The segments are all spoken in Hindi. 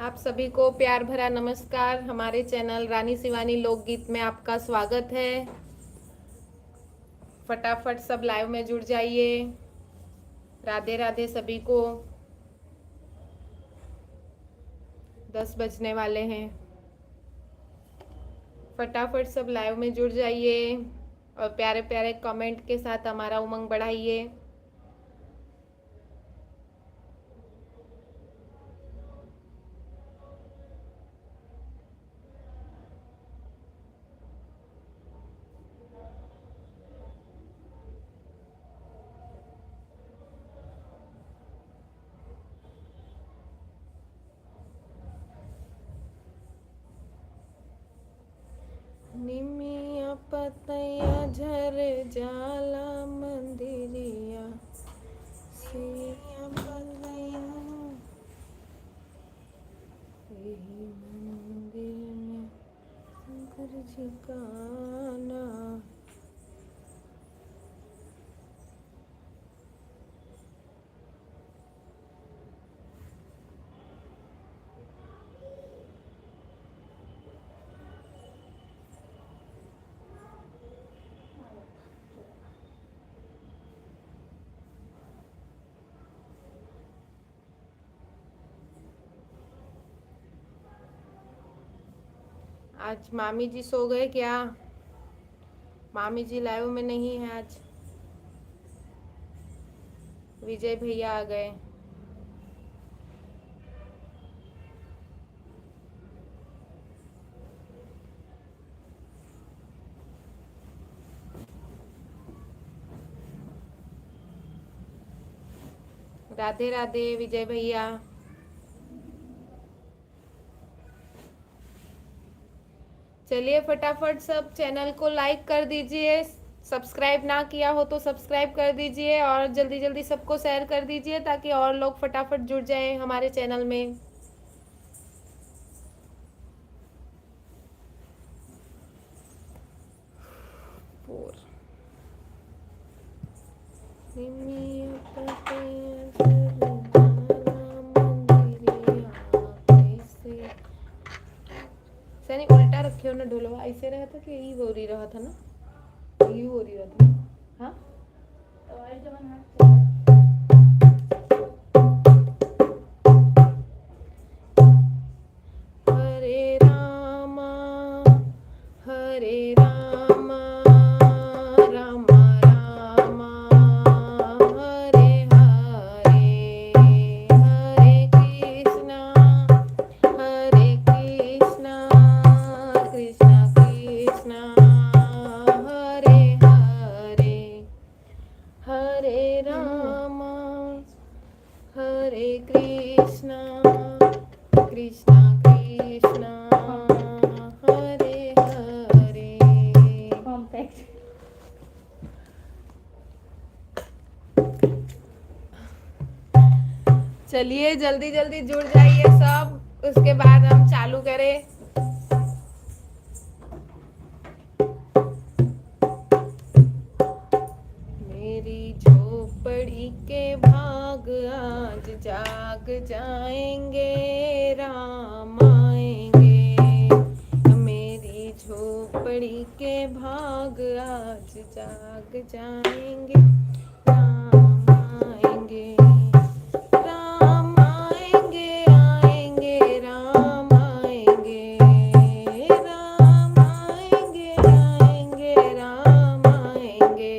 आप सभी को प्यार भरा नमस्कार। हमारे चैनल रानी शिवानी लोकगीत में आपका स्वागत है। फटाफट सब लाइव में जुड़ जाइए। राधे राधे सभी को। 10 बजने वाले हैं। फटाफट सब लाइव में जुड़ जाइए और प्यारे प्यारे कमेंट के साथ हमारा उमंग बढ़ाइए। निमिया पतया झर जाला मंदिरिया सिया पतया यही मंदिर में शंकर जी का नाम। आज मामी जी सो गए क्या? मामी जी लाइव में नहीं है आज। विजय भैया आ गए। राधे राधे विजय भैया। चलिए फटाफट सब चैनल को लाइक कर दीजिए। सब्सक्राइब ना किया हो तो सब्सक्राइब कर दीजिए और जल्दी जल्दी सबको शेयर कर दीजिए ताकि और लोग फटाफट जुड़ जाएं हमारे चैनल में। सनी उल्टा रखे हो ना ढोलवा, ऐसे रहा था कि यही बोरी रहा था ना, यही बोरी रहा था। हाँ हरे रामा हरे रामा रामा रामा हरे हरे हरे कृष्णा कृष्णा कृष्णा हरे हरे हरे रामा हरे कृष्णा कृष्णा कृष्णा हरे हरे। कॉम्पैक्ट। चलिए जल्दी जल्दी जुड़ जाइए सब, उसके बाद हम चालू करें। मेरी झोपड़ी के भाग आज जाग जाएंगे, राम आएंगे। मेरी झोपड़ी के भाग आज जाग जाएंगे, राम आएंगे। राम आएंगे आएंगे राम आएंगे, राम आएंगे आएंगे राम आएंगे।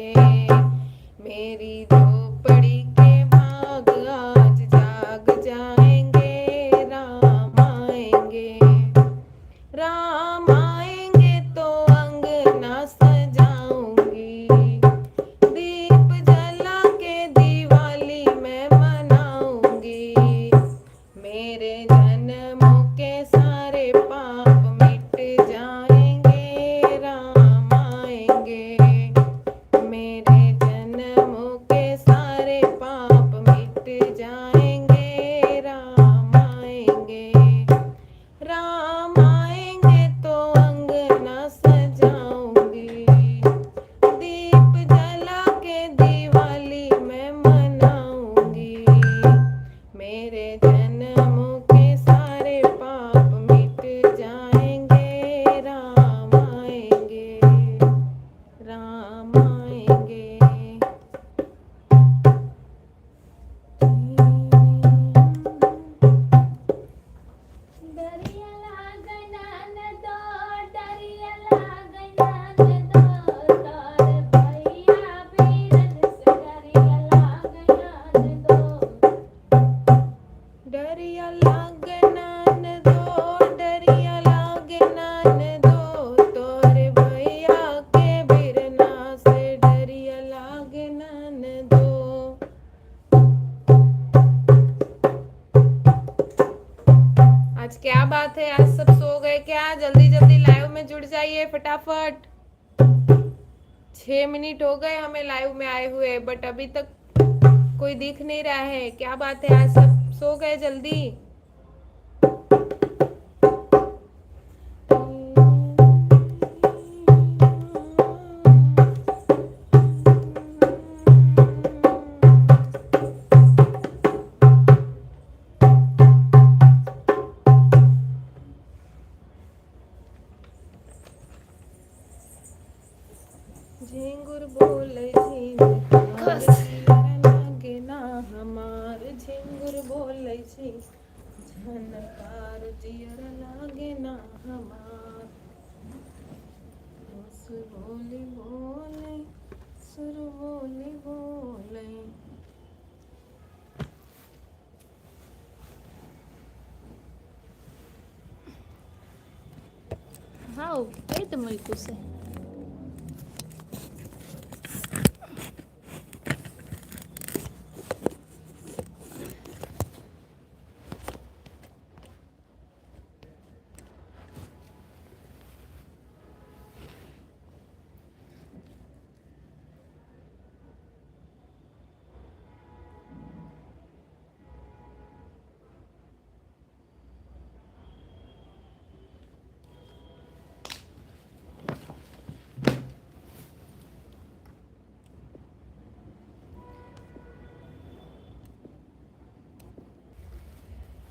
मेरी झोपड़ी के भाग आज जाग जाएंगे, राम आएंगे। राम आएंगे तो अंगना सजाऊंगी, दीप जला के दिवाली मैं मनाऊंगी। मेरे जन्मों के सारे पाप मिट जाएंगे, राम आएंगे। मेरे जन्मों के सारे क्या बात है, आज सब सो गए क्या? जल्दी जल्दी लाइव में जुड़ जाइए फटाफट। 6 मिनट हो गए हमें लाइव में आए हुए, बट अभी तक कोई दिख नहीं रहा है। क्या बात है, आज सब सो गए जल्दी। झिंगुर बोले झिंगुर लागे ना हमार, झिंगुर बोले झनकार जियर लागे ना हमार। सुर बोले बोले, सुर बोले बोले। हाँ कई तो मुझको से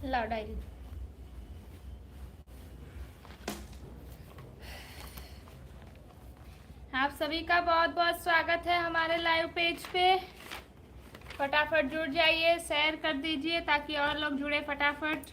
लाओ डायरी। आप सभी का बहुत बहुत स्वागत है हमारे लाइव पेज पे। फटाफट जुड़ जाइए, शेयर कर दीजिए ताकि और लोग जुड़े फटाफट।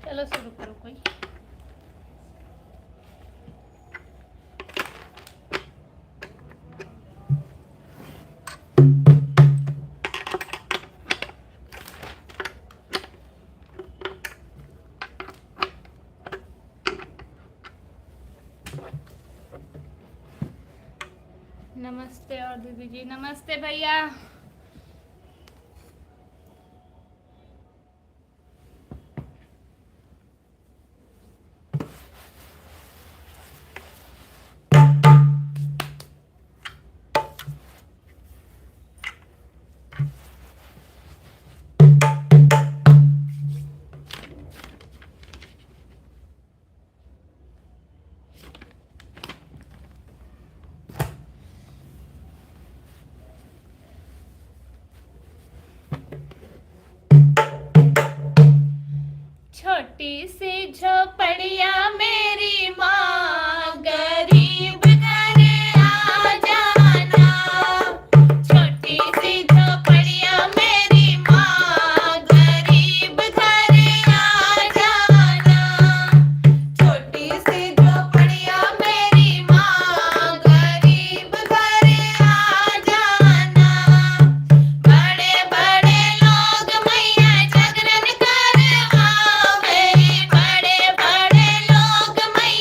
चलो शुरू करो कोई। नमस्ते और दीदी जी, नमस्ते भैया। छोटी सी झोपड़िया मेरी माँ, गरीब घर आ जाना। छोटी सी झोपड़िया मेरी माँ, गरीब घर आ जाना। छोटी सी झोपड़िया मेरी माँ, गरीब घर आ जाना। बड़े बड़े लोग मैया जागरण कर आवे, बड़े बड़े लोग मैया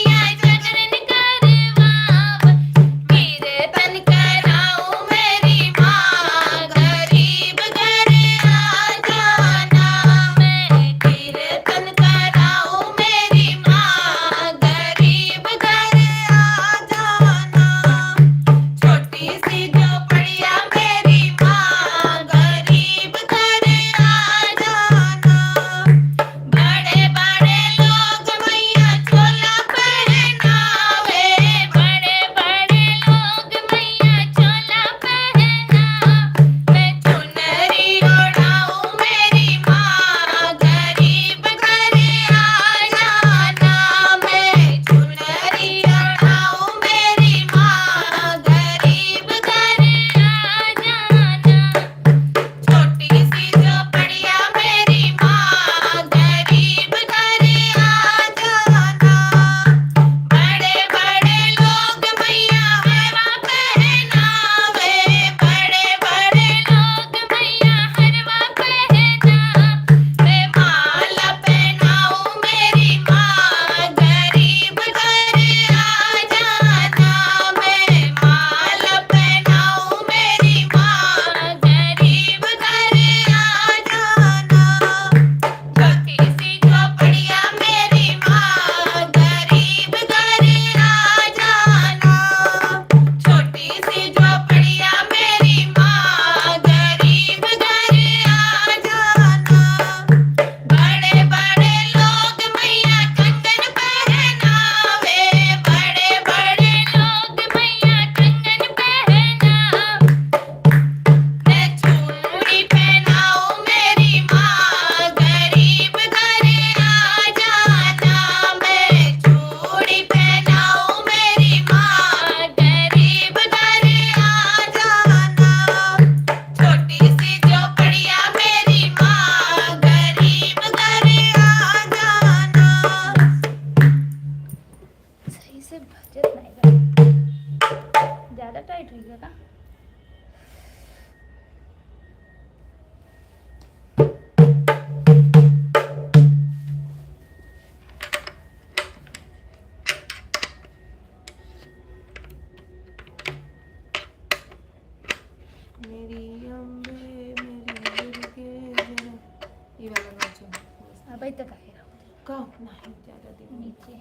कहीं तक आएगा का नहीं ज्यादा दिन नीचे।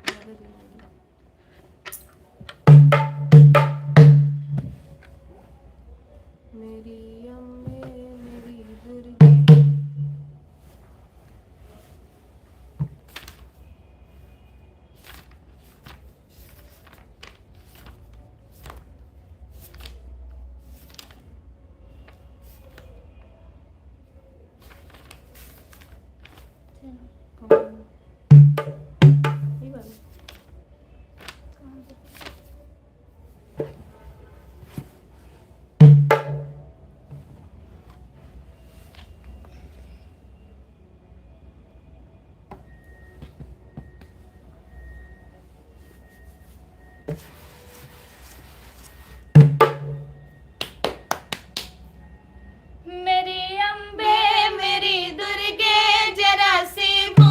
ज्यादा दिन नहीं। मेरी अम्बे मेरी दुर्गे ये वाला मेरी अम्बे मेरी दुर्गे जरा सी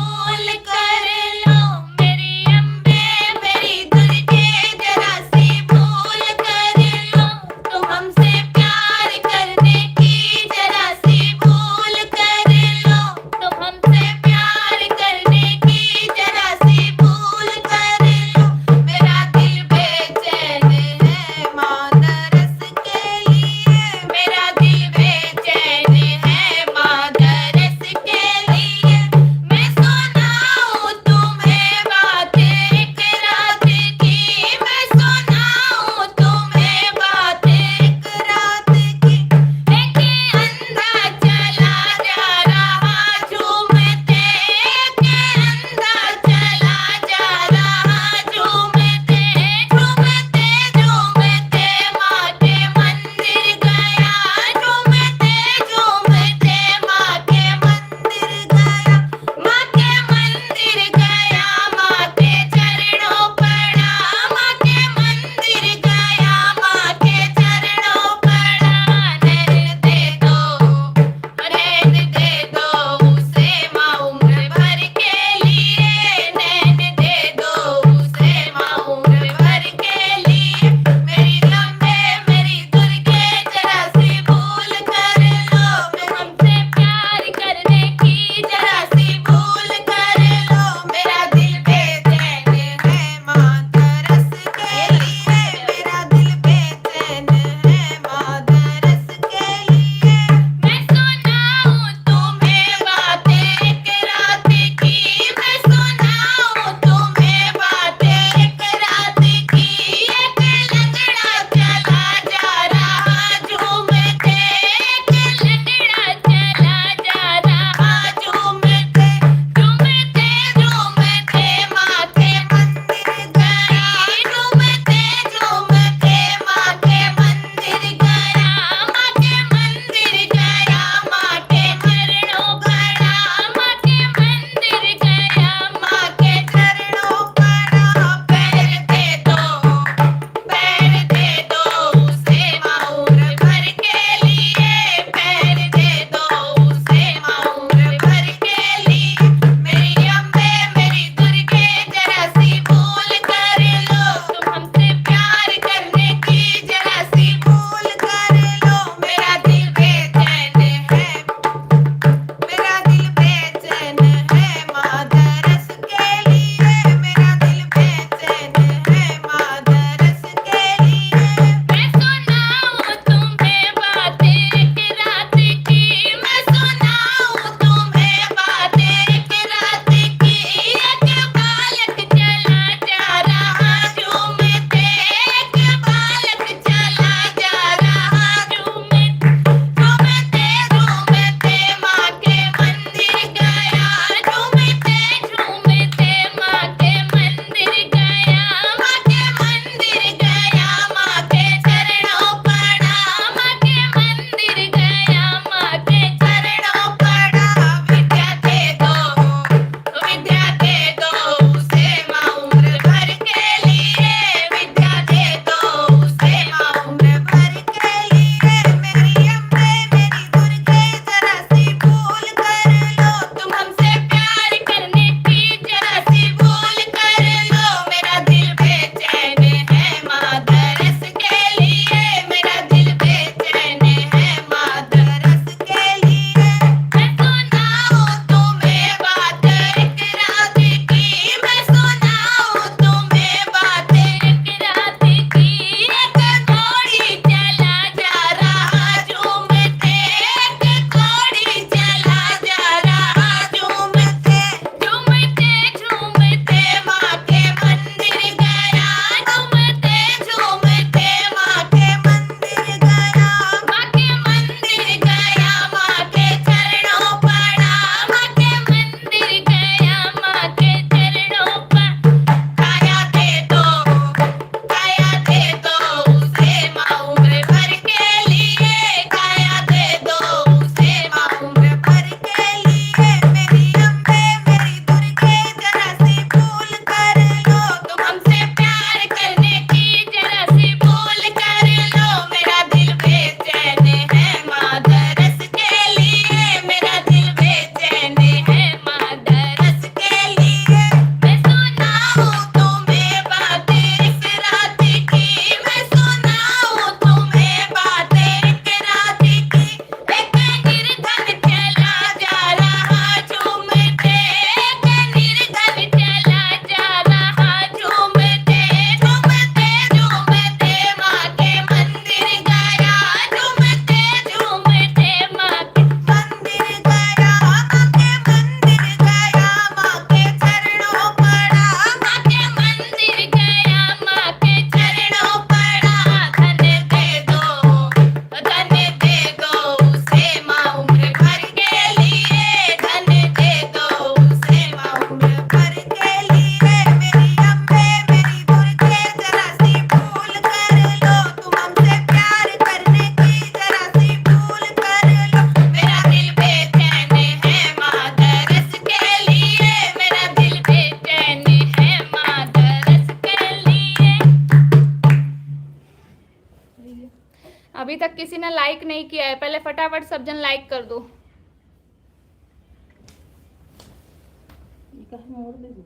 ने लाइक नहीं किया है, पहले फटाफट सब जन लाइक कर दो। मोड़ दे दो।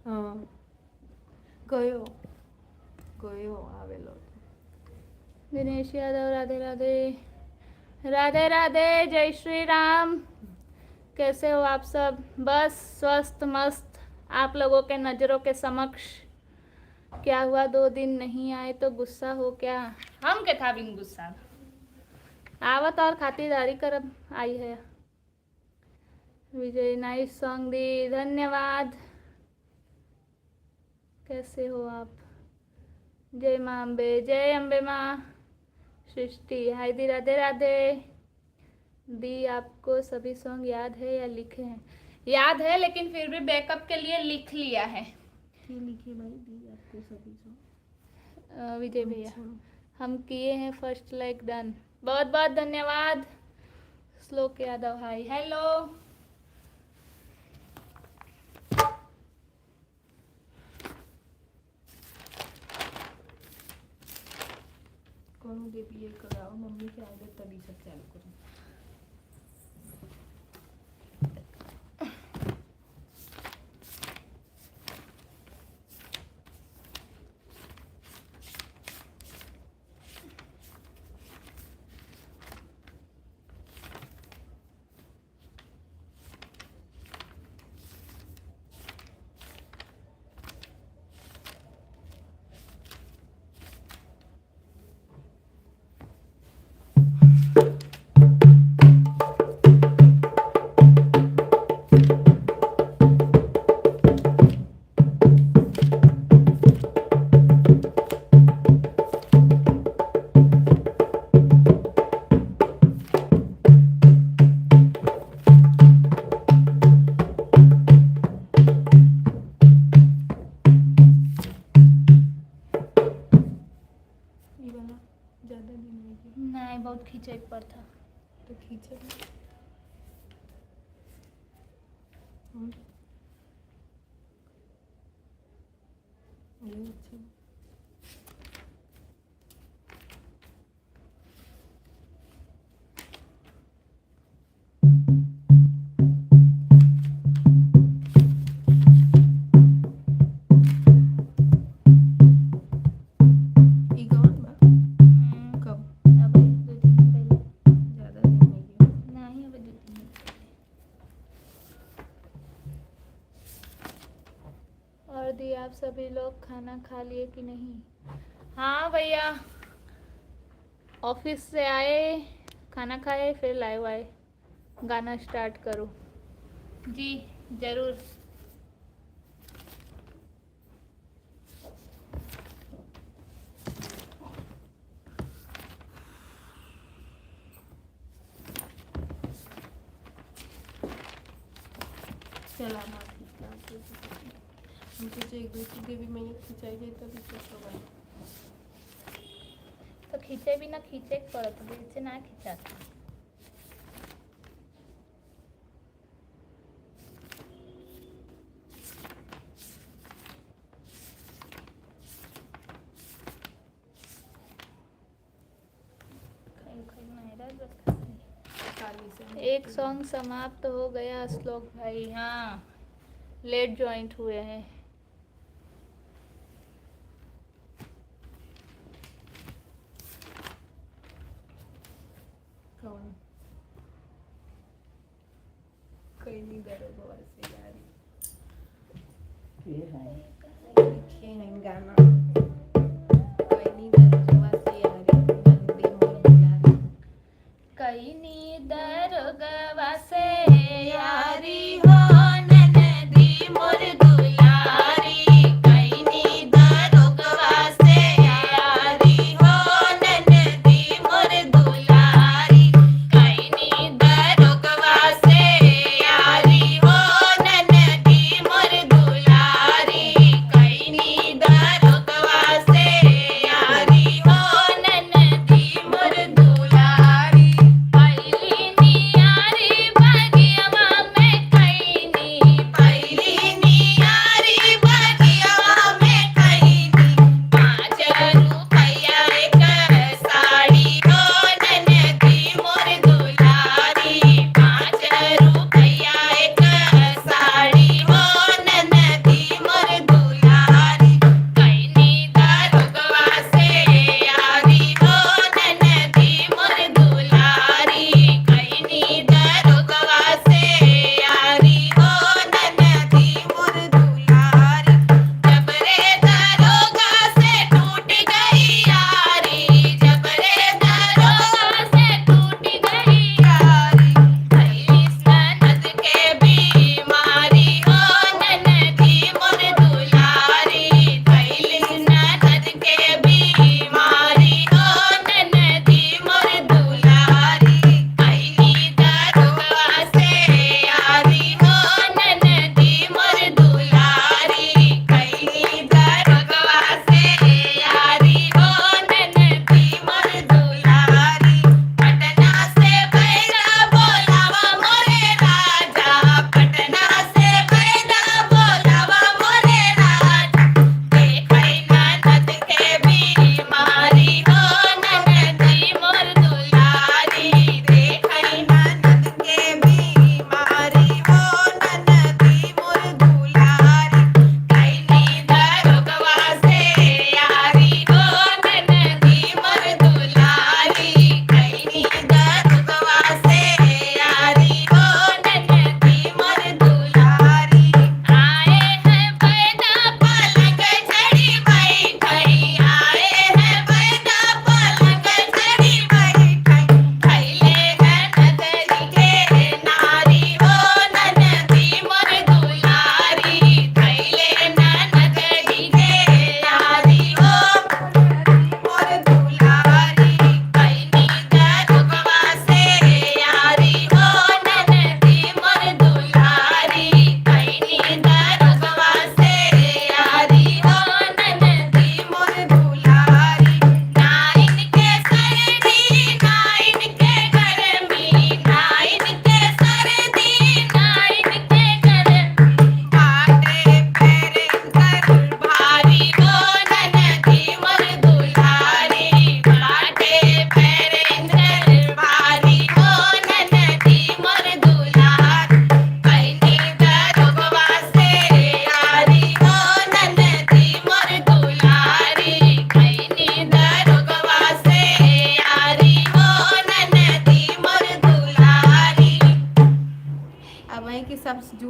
हाँ गयो गयो आवेलो। दिनेश यादव राधे राधे। राधे राधे, जय श्री राम। कैसे हो आप सब? बस स्वस्थ मस्त आप लोगों के नज़रों के समक्ष। क्या हुआ 2 दिन नहीं आए तो गुस्सा हो क्या? हम के था बिन गुस्सा आवत और खातिरदारी करब आई है। विजय नाइस सॉन्ग दी, धन्यवाद। कैसे हो आप? जय माँ अम्बे, जय अम्बे माँ। सृष्टि हाय दी, राधे राधे दी। आपको सभी सॉन्ग याद है या लिखे हैं? याद है, लेकिन फिर भी बैकअप के लिए लिख लिया है। लिखे भाई दी आपको सभी सॉन्ग। विजय भैया हम किए हैं फर्स्ट लाइक डन, बहुत बहुत धन्यवाद। श्लोक यादव हाय हेलो। कौन देवी ये कराओ मम्मी के आगे तभी सब चालू करो। नहीं, बहुत खींचे पर था तो खींचे ये अच्छा। आप सभी लोग खाना खा लिए कि नहीं? हाँ भैया, ऑफिस से आए, खाना खाए, फिर लाइव आए। गाना स्टार्ट करो। जी जरूर। चला हमको जो एक दूसरी देवी मैया खिंचाई जाए तभी कुछ होगा। तो खींचे भी ना खींचे पड़त, बीच से ना खिंचाता। एक सॉन्ग समाप्त हो गया श्लोक भाई। हाँ, लेट ज्वाइंट हुए हैं। कौन? कोई नहीं डरो से यार। ये है लिखे हैं गाना। कोई नहीं डरो से यार, बंदे मोर यार। कई नी दरगवा से यारी हो ननदी मोर दुलारी। कई नी दरगवा से यारी हो ननदी मोर दुलारी। कई नी दरगवा से यारी हो ननदी मोर दुलारी। कई नी दरगवा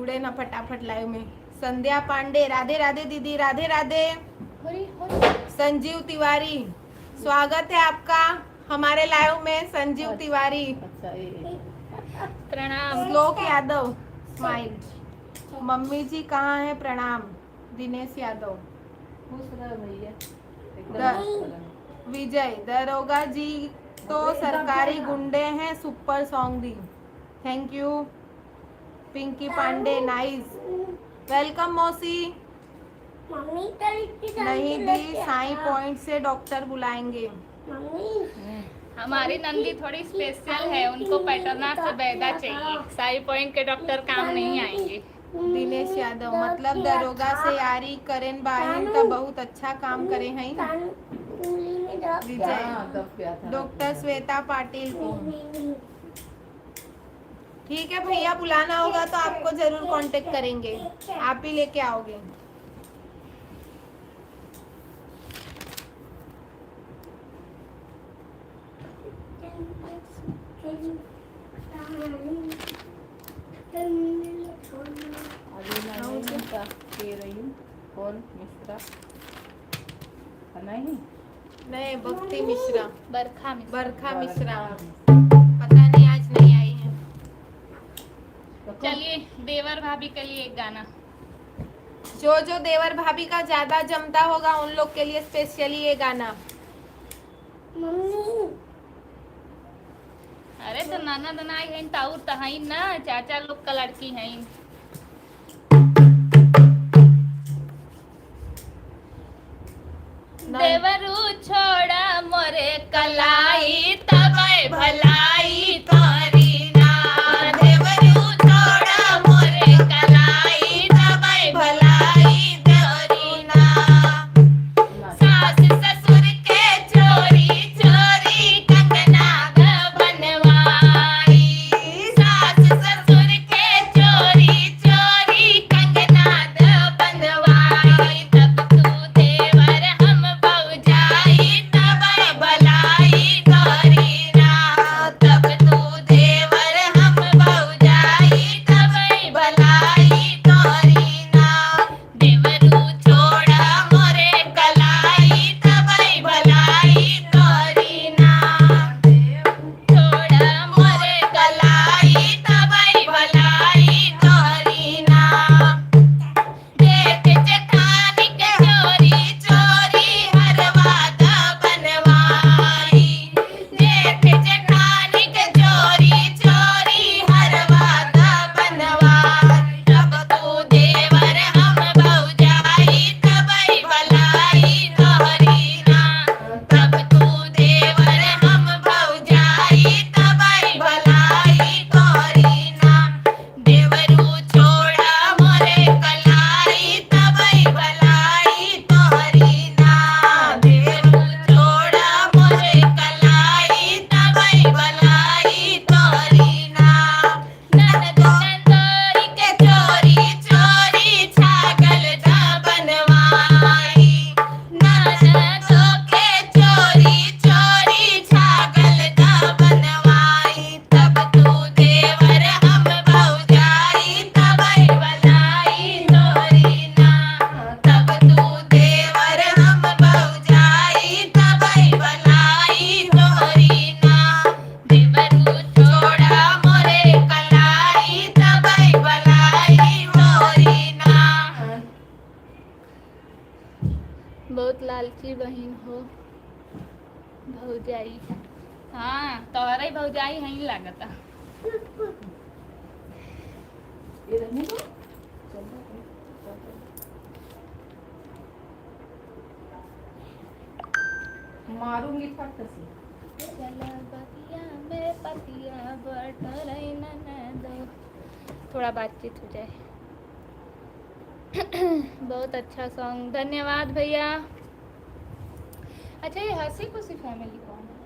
जुड़े ना फटाफट लाइव में। संध्या पांडे, राधे राधे दीदी, राधे राधे। संजीव तिवारी, स्वागत है आपका हमारे लाइव में। संजीव तिवारी, प्रणाम। श्लोक यादव, स्माइल। मम्मी जी कहाँ है, प्रणाम। दिनेश यादव, विजय, दरोगा जी तो सरकारी गुंडे हैं, सुपर सॉन्ग दी, thank you. Pinky Pandey, nice, welcome मौसी। नहीं दी, साई पॉइंट से डॉक्टर बुलाएंगे। हमारी नंदी थोड़ी स्पेशल है, उनको पैटर्ना से बैदा चाहिए, साई पॉइंट के डॉक्टर काम नहीं आएंगे। दिनेश यादव, मतलब दरोगा से यारी करें बाहिन तो बहुत अच्छा काम करे हैं। विजय, डॉक्टर श्वेता पाटिल को, ठीक है भैया, बुलाना होगा तो आपको जरूर कांटेक्ट करेंगे, आप ही लेके आओगे। कौन मिश्रा नहीं नहीं, भक्ति मिश्रा, बरखा में बरखा मिश्रा, पता नहीं आज नहीं आई है। चलिए देवर भाभी के लिए एक गाना। जो देवर भाभी का ज्यादा जमता होगा उन लोग के लिए स्पेशली ये गाना। अरे तो नाना दनाई है ताऊ तहाई ना, चाचा लोग का लड़की है। देवरू छोड़ा मोरे कलाई तबै भलाई करी ना, देवरू छोड़ा मोरे कलाई तबै भलाई करी ना, सास ससुर के चोरी चोरी कंगना बनवाई, सास ससुर के चोरी चोरी कंगना बनवाई, तब तू देवर हम भौजाई तबै भलाई करी ना, तब तू देवर हम भौजाई तबै भलाई करी ना, देवरू छोड़ा मोरे कलाई तबै भलाई करी ना, छोड़ा मोरे कलाई तबै भलाई करी ना, देख जेठानी के चोरी चोरी हरवाद बनवाई, देख जेठानी के चोरी चोरी हरवाद बनवाई, तब तू देवर हम भौजाई तबै भलाई करी ना, तब तू देवर हम भौजाई तबै भलाई करी ना, देवरू छोड़ा मोरे कलाई तबै भलाई करी ना, देवरू छोड़ा मोरे कलाई तबै भलाई करी ना, ननद नंदोरी के चोरी चोरी छागल दा बनवाई, ननदों के चोरी चोरी छागल दा बनवाई, तब तू देवर हम भौजाई तबै भलाई करी ना, तब तू देवर हम भौजाई तबै भलाई करी ना, देवरू छोड़ा मोरे कलाई तबै भलाई करी ना। बहुत लालची बहन हो भौजाई। हाँ तोहरे भौजाई है ही लागता। ये रहने दो। मारूंगी फट से। चला बतिया में पतिया बटोरे ननदो। थोड़ा बातचीत हो जाए। बहुत अच्छा सॉन्ग, धन्यवाद भैया। अच्छा ये हंसी खुशी फैमिली कौन है?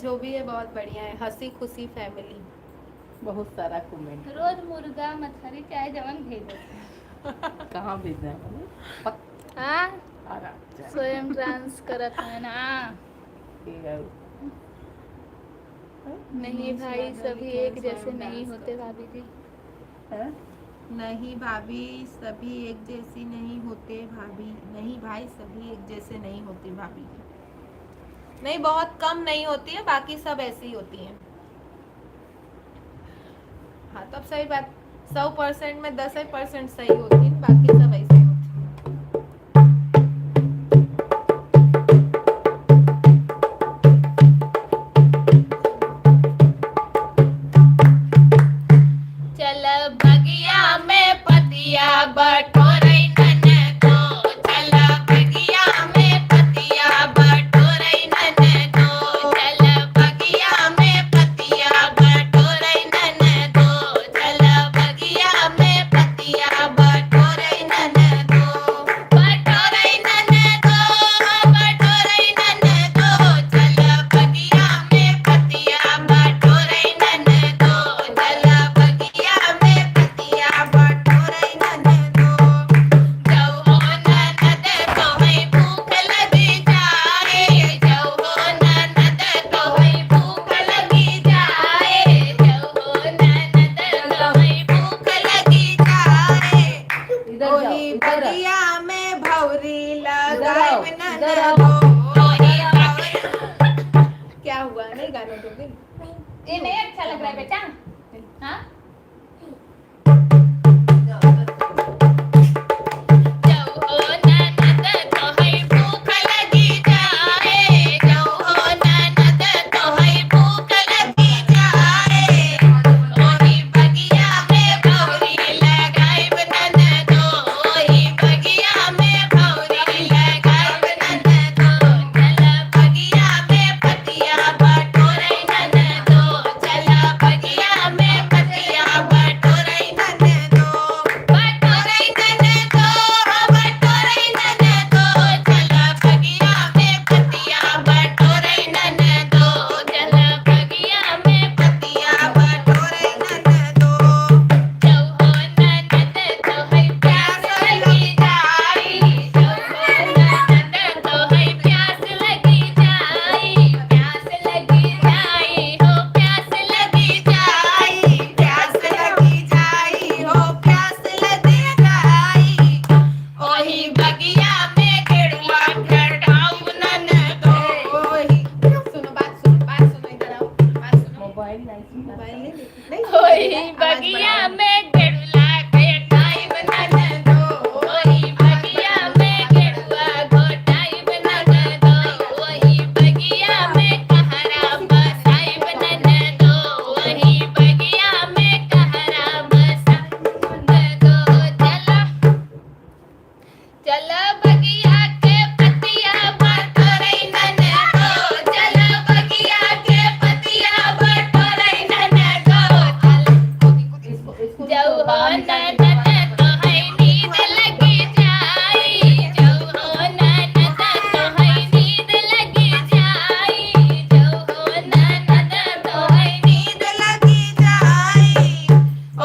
जो भी है बहुत बढ़िया है, हंसी खुशी फैमिली। बहुत सारा कमेंट। रोज मुर्गा मछली चाहे जवन भेजो। कहाँ भेजना है? हाँ आराम। स्वयं डांस करत है ना। ठीक है। नहीं भाई सभी एक जैसे नहीं होते भाभी जी। हैं? नहीं भाभी सभी एक जैसी नहीं होते भाभी। नहीं भाई सभी एक जैसे नहीं होते भाभी। नहीं बहुत कम नहीं होती है, बाकी सब ऐसी ही होती हैं। हाँ तब सही बात, 100% में 10% सही होती है, बाकी सब ऐसे होती है। चल बगिया में पतिया बटोरे नन दो, चल बगिया में पतिया बटोरे नन दो, चल बगिया में पतिया बटोरे नन दो, चल बगिया में पतिया बटोरे नन दो, बटोरे नन दो, बटोरे नन दो, चल बगिया में पतिया बटोरे नन दो, चल बगिया में पतिया बटोरे नन दो। जौ हो ननद तोहै भूख लगी जाए, जौ हो ननद तोहै भूख लगी जाए, जौ हो ननद तोहै भूख लगी जाए। इधर जाओ, ओही इधर आओ। बगिया में भौरी इधर लगाए आओ, नन इधर आओ। दो। ओही बगिया क्या हुआ, नहीं गाना तो भी ये नहीं अच्छा लग रहा है बेटा। हाँ जौ हो ननद तोहै भूख लगी जाए, जौ हो ननद तोहै भूख लगी जाए। ओही बगिया में भौरी लगाइब नन दो, ओही बगिया में भौरी लगाइब नन दो, चल बगिया में पतिया बटोरे नन दो, चल बगिया में पतिया बटोरे नन दो, बटोरे नन दो, बटोरे नन दो, चल बगिया में पतिया बटोरे नन दो, चल बगिया में पतिया बटोरे नन दो। जौ हो ननद तोहै प्यास लगी जाई, जौ हो ननद तोहै प्यास लगी जाई, प्यास लगी जाई हो प्यास लगी जाई, प्यास लगी जाई हो प्यास लगी जाई। ओही बगिया में गेड़ुआ चढ़ाऊ नन दो, ओही सुनो बात सुनो इधर आओ, बात सुनो। मोबाइल नहीं सुनता। मोबाइल नहीं नहीं ओही आवाज बगिया बढ़ाओ। में गेड़ुआ घोटाइब नन दो, ओही बगिया में गेड़ुआ घोटाइब नन दो, ओही बगिया में कहरा बसाइब नन दो, ओही बगिया में कहरा बसाइब नन दो। चल बगिया के पतिया बटोरे नन दो, चल बगिया के पतिया बटोरे नन दो, इसको जौ तो हो बाहर निकाल ननद तोहै नींद लगी जाई, जौ हो ननद तोहै नींद लगी जाई, जौ हो ननद तोहै नींद लगी जाई।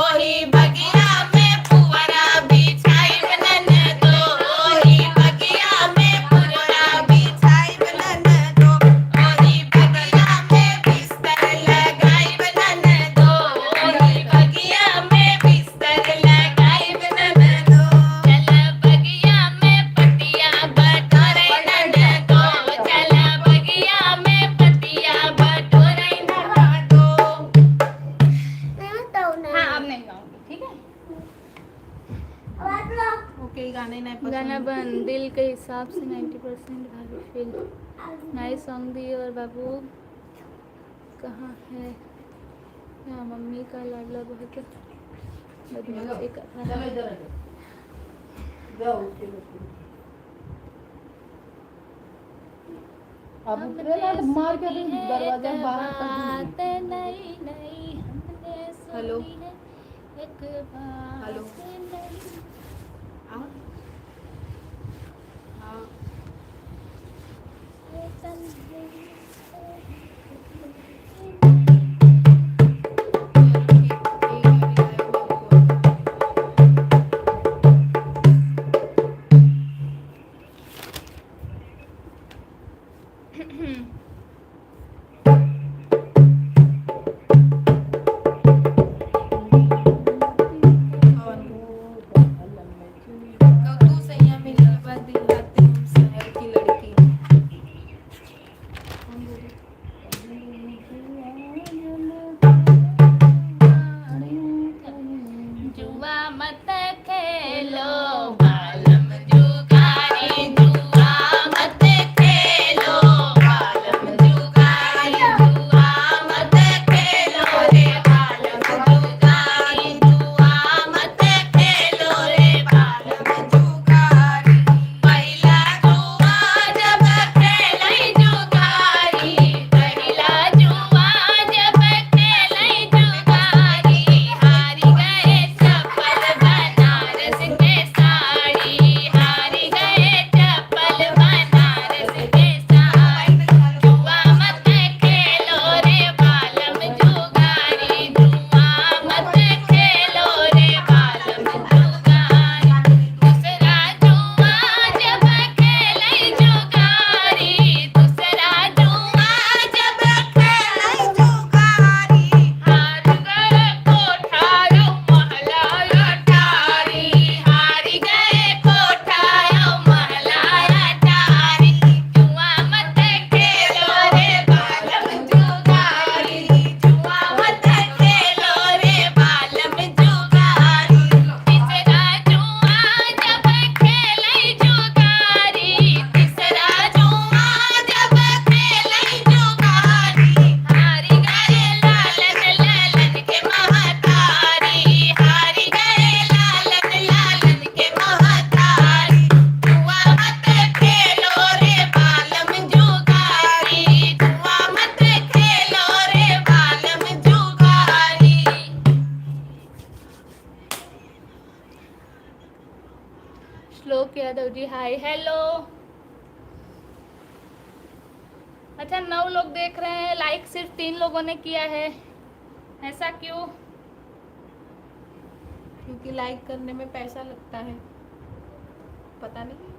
ओही बगिया में पुअरा बिछाइब नन दो, ओही बगिया में पुअरा बिछाइब नन दो, ओही बगिया में बिस्तर लगाइब नन दो, ओही बगिया में बिस्तर लगाइब नन दो, चल बगिया में पतिया बटोरे नन दो, चल बगिया में पतिया बटोरे नन दो। हाँ अब नहीं गाऊंगी, ठीक है। ओके गाने नहीं पसंद। गाना बन दिल के हिसाब से 90% भाभी फील नाइस सॉन्ग दिए। और बाबू कहाँ है? यहाँ मम्मी का लाडला बहुत बदमाशी कर रहा चलो है। इधर आ जाओ। जाओ उसके बाद। अब उतरे ना तो मार के अभी दरवाजा बाहर कर दूंगी। बात नई नई हमने हेलो। सुनी है, एक बात हेलो। नई। आओ। हाँ यादव जी हाय हेलो। अच्छा 9 लोग देख रहे हैं, लाइक सिर्फ 3 लोगों ने किया है, ऐसा क्यों? क्योंकि लाइक करने में पैसा लगता है, पता नहीं।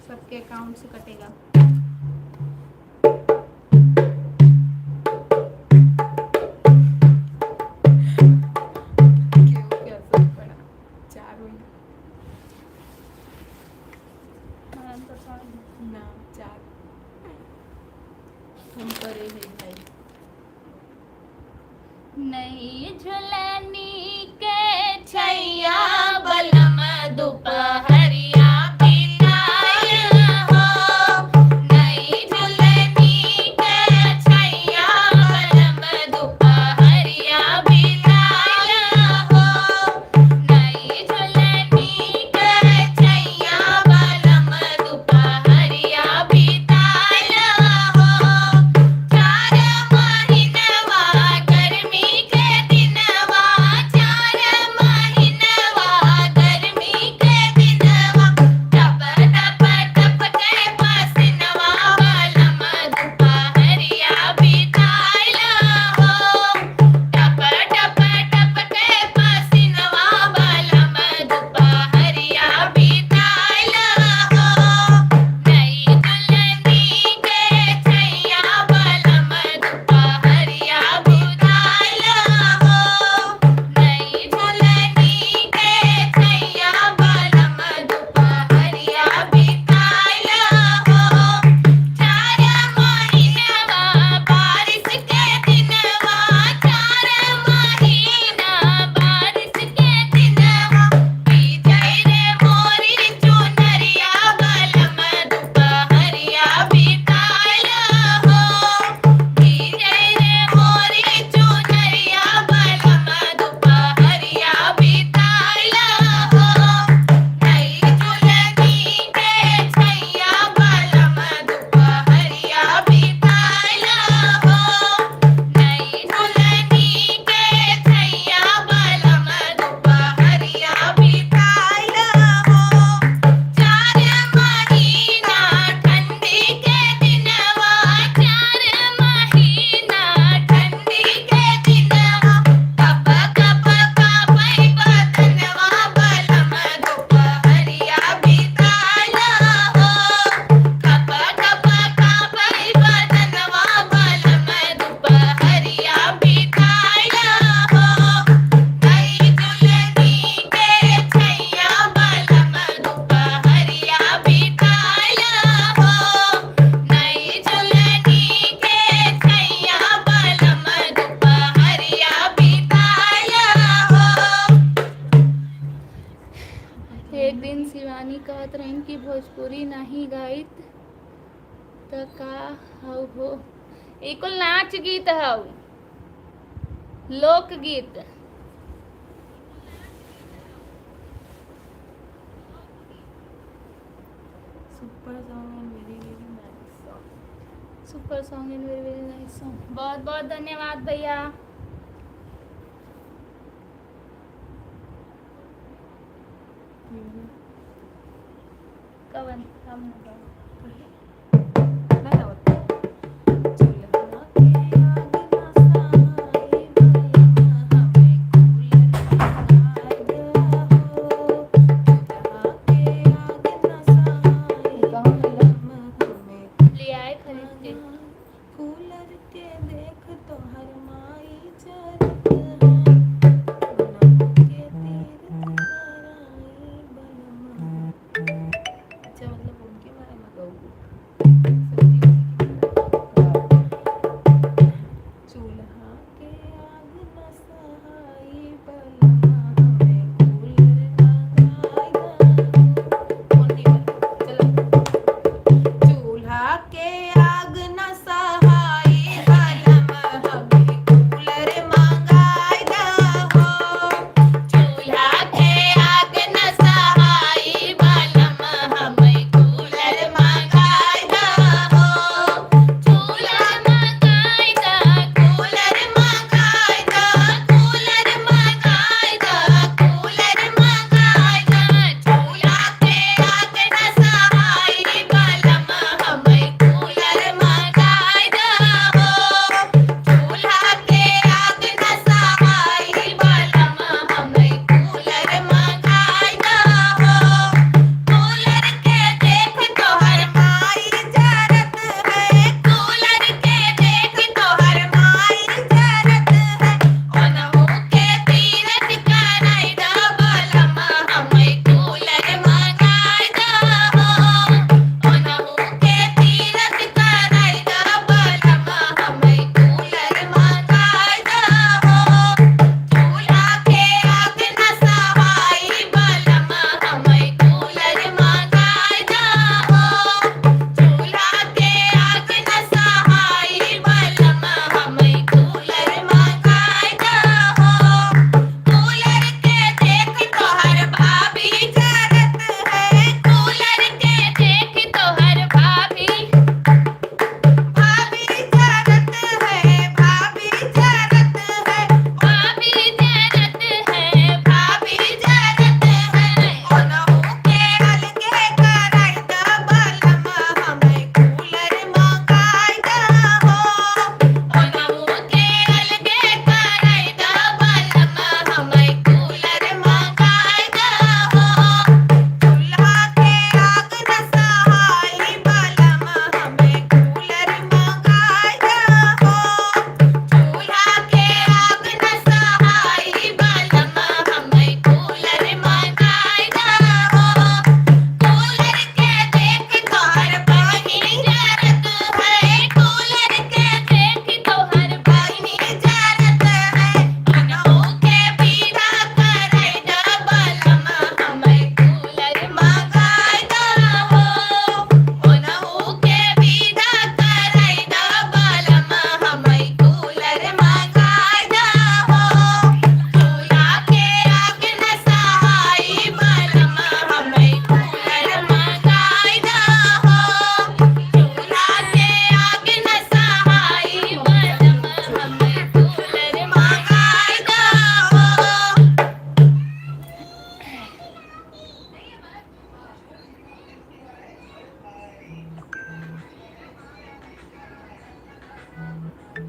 सबके अकाउंट से कटेगा। क्यों, क्या असर पड़ा? 4 हुई ना, 4 हम करे हैं भाई। नई झुलनी के छैया बलम दोपहरिया बिताया हो। नई झुलनी के छैया बलम दोपहरिया बिताया हो। नई झुलनी के छैया बलम दोपहरिया बिताया हो। 4 महीनवा गर्मी के दिनवा, 4 महीनवा गर्मी के दिनवा, टप टप टप के पसीनवा बलम दोपहरिया बिताया हो। टप टप टप के पसीनवा बलम दोपहरिया बिताया हो। नई दुल्हनी के छैया बलम दोपहरिया बिताया हो। नई दुल्हनी के छैया बलम दोपहरिया बिताया हो। 4 महीनवा बारिश के दिनवा, 4 महीना बारिश के दिनवा, बीजई रे मोरी चुनरिया बलम दोपहरिया बिताया हो। बीजई रे मोरी चुनरिया बलम दोपहरिया बिताया हो। नई दुल्हनी के छैया बलम दोपहरिया बिताया हो। नई दुल्हनी के छैया बलम दोपहरिया बिताया हो। 4 महीना ठंडी के दिनवा, 4 महीना ठंडी के दिनवा, कप कप कापै बदनवा बलम दोपहरिया बिताया हो। कप कप कापै बदनवा बलम दोपहरिया बिताया हो। नई दुल्हनी के छैया बलम दोपहरिया बिताया हो। नई दुल्हनी के छैया बलम दोपहरिया बिताया हो। एक दिन शिवानी कहत रही कि भोजपुरी नहीं गाइत त का हौ हो। ई कुल नाच गीत हौ, लोकगीत। Super song and very very nice song. Super song and very very nice song. बहुत बहुत धन्यवाद भैया। कवन हम ना गाओ। नहीं होता। चूल्हा के आग ना साए बलम हमें कूलर मंगाए दो। चूल्हा के आग ना साए बलम हमें ले आए खरीद के। कूलर के देख तो हर माई जरत है। बनम के तीर्थ कराई बलम। अच्छा मतलब उनके बारे में गाऊँ। सब्जी चूल्हा के आग न सहाई बलम हमें कूलर मंगाई दो। कौन नहीं बना? चलो। चूल्हा के आग न सहाई बलम हमें कूलर मंगाई हे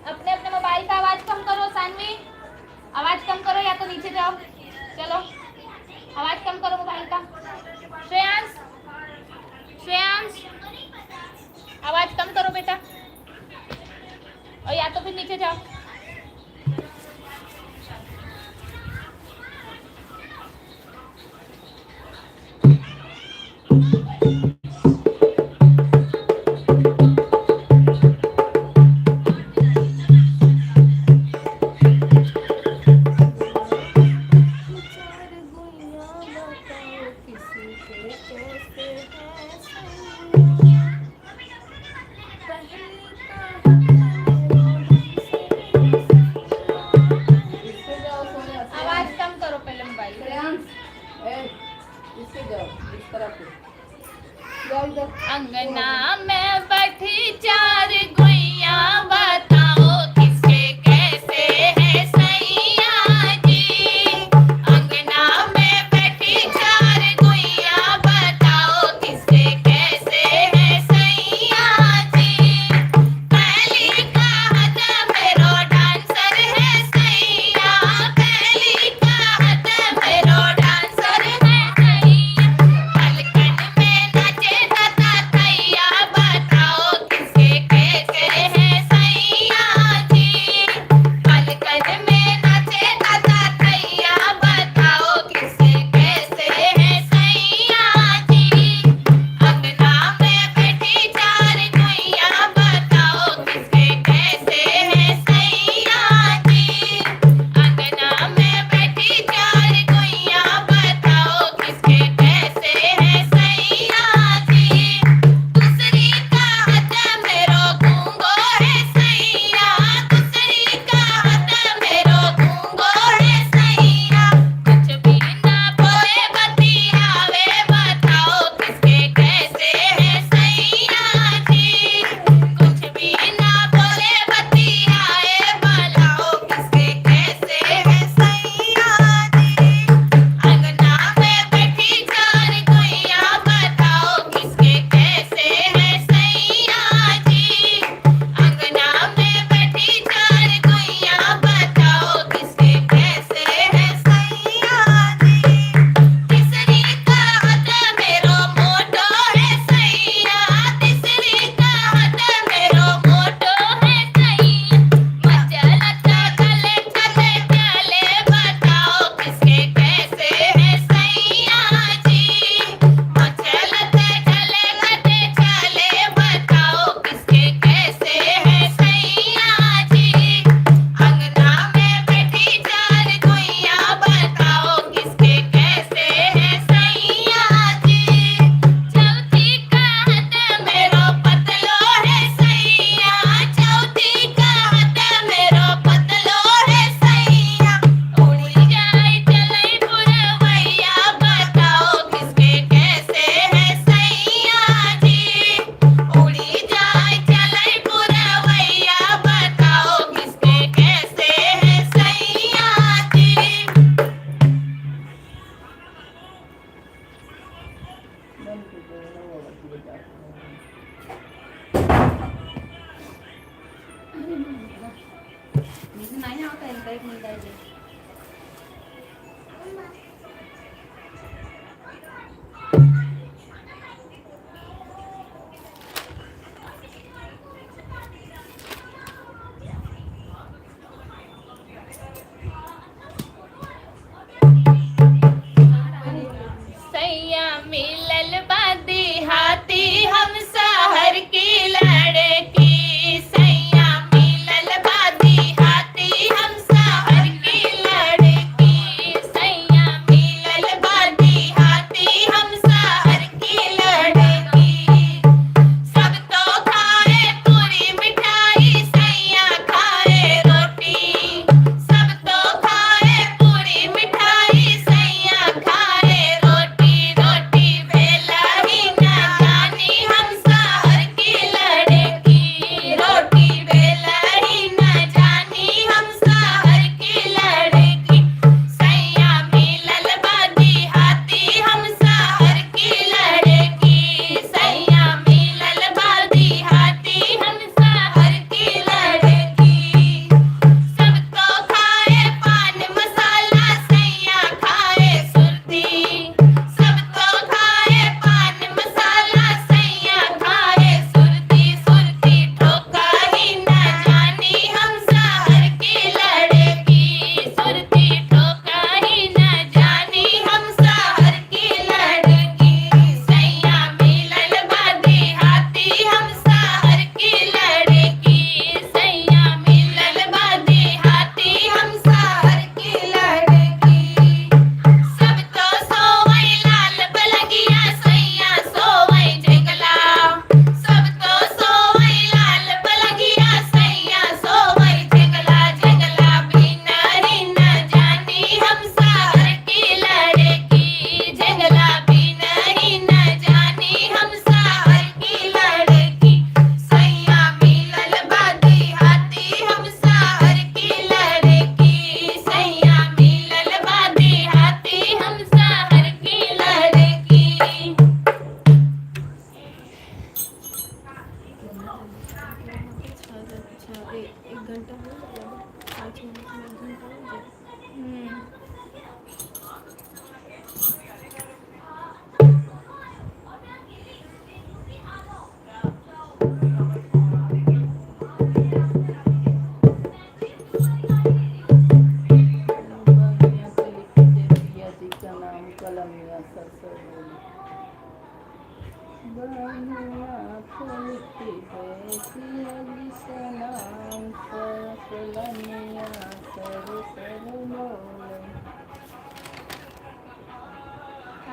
अपने अपने मोबाइल का आवाज कम करो सानवी, आवाज कम करो या तो नीचे जाओ। चलो आवाज कम करो मोबाइल का। श्रेयांश, श्रेयांश आवाज कम करो बेटा, और या तो फिर नीचे जाओ। इसके जाओ सोनिया। आवाज कम करो पहले मोबाइल का। श्रेयांश, ए, इसके जाओ इस तरफ से। जाओ इधर। अंगना में बैठी चार गुइया बताओ किसके कैसे है सैया जी। अंगना में बैठी चार गुइया बताओ किसके कैसे है सैया जी। पहली कहत मेरो डांसर है सैया, पहली कहत मेरो डांसर है सैया। पलकन में नचे दादा थैया बताओ किसके कैसे है सैया जी। पलकन में नचे दादा थैया बताओ किसके कैसे है सैया जी। अंगना में बैठी चार गुइया बताओ किसके कैसे है सैया जी। अंगना में बैठी चार गुइया बताओ किसके कैसे है सैया जी। दूसरी कहत मेरो गूंगो है सैया, दूसरी कहत मेरो गूंगो है सैया। कुछ भी ना बोले बतियावे बताओ किसके कैसे है सैया जी। कुछ भी ना बोले बतियाए बताओ किसके कैसे है सैया जी। अंगना में बैठी चार गुइया बताओ किसके कैसे है सैया जी। अंगना में बैठी चार गुइया बताओ किसके कैसे है सैया जी। तीसरी कहत मेरो मोटो है सैया, तीसरी कहत मेरो मोटो है सैया। मचलता चले चले चले बताओ किसके कैसे है सैया जी। मचलते चले चले चले बताओ किसके कैसे है सैया जी। अंगना में बैठी चार गुइया बताओ किसके कैसे है सैया जी। चौथी कहत मेरो पतलो है सैया, चौथी कहत मेरो पतलो है सैया। उड़ी जाए चले पुरवैया बताओ किसके कैसे है सैया जी। उड़ी जाए चले पुरवैया बताओ किसके कैसे है सैया जी। बंद कर दो, ना वो बच्ची बेटा। नाही होता इनका एक मिनिट आहे सैया मिलल बादी हाथी हम शहर की लड़की। सैया मिलल बादी हाथी हम शहर की लड़की। सैया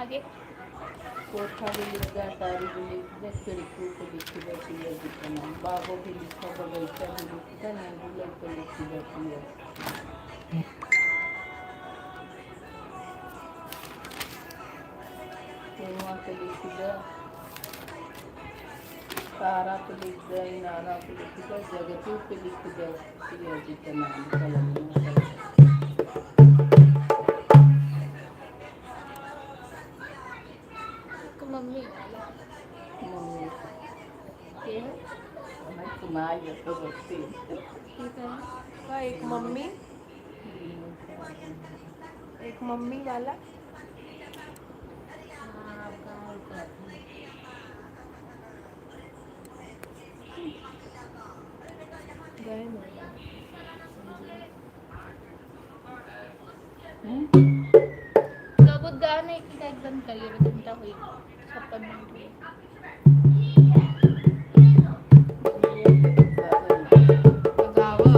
आगे कोठा भी लिख दिया, तारी भी लिख दिया, खिड़की पे लिख दिया पिया जी का नाम, बागो भी लिखा, बगीचा भी लिख दिया, नींबू पे लिख दिया पिया। कुआं पे लिख दिया, तारा पे लिख दिया, इनारा पे लिख दिया, जगतू पे लिख दिया पिया जी का नाम, कलमिया का। एक मम्मी वाला मम्मी ये है मैं सुनाई तो बच्ची ठीक है। का एक मम्मी, एक मम्मी वाला। गए नहीं। सबूत गाने की लाइक बंद करिए, चिंता हुई 56 मिनट हुई। गावा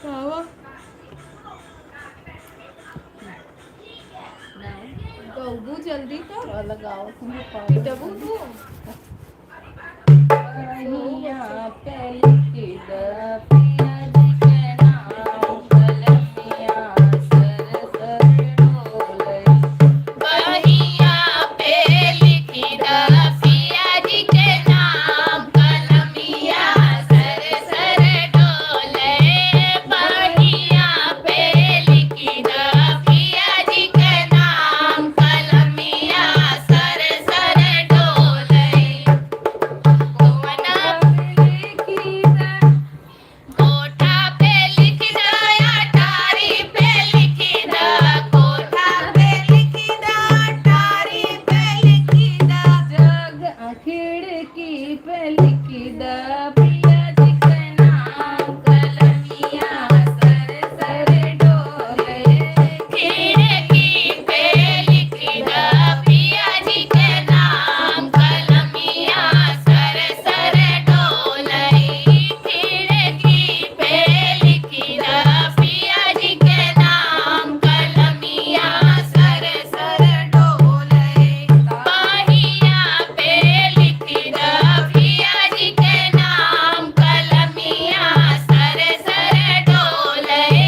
गावा गौबू जल्दी कर, लगाओ तुम्हें पिटबू तू। कलमिया पे लिखी द पिया जी के नाम, कलमिया सर सर डोले। बहिया पे लिखी द पिया जी के नाम, कलमिया सर सर डोले। बहिया पे लिखी द पिया जी के नाम, कलमिया सर सर डोले। कोना कोठा पे लिख दया, टारी पे लिखी दा, कोठा पे लिखी दा, टारी पे लिखी दा। जग खिड़की पे लिखी द पिया जी के नाम, कलमिया सर सर डोले। खिड़की पे लिखी दा, पिया जी के नाम, कलमिया सर सर डोलई। खिड़की पे लिखी दा, पिया जी के नाम, कलमिया सर सर डोलई। बहिया पे लिखी दा, पिया जी के नाम, कलमिया सर सर डोलई।